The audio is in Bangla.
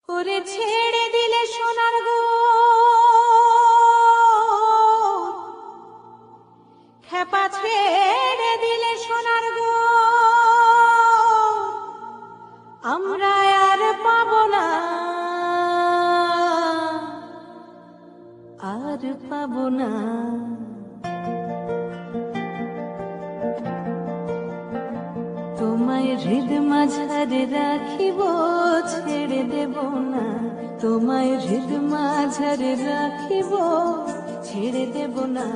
ওরে ছেড়ে দিলে সোনার গো খেপা, ছেড়ে দিলে সোনার গো আমরা আর পাবো না, আর পাবো না। তোমায় হৃদ মাঝারে রাখিব, ছেড়ে দেব না। তোমায় হৃদ মাঝারে রাখিব, ছেড়ে দেব না।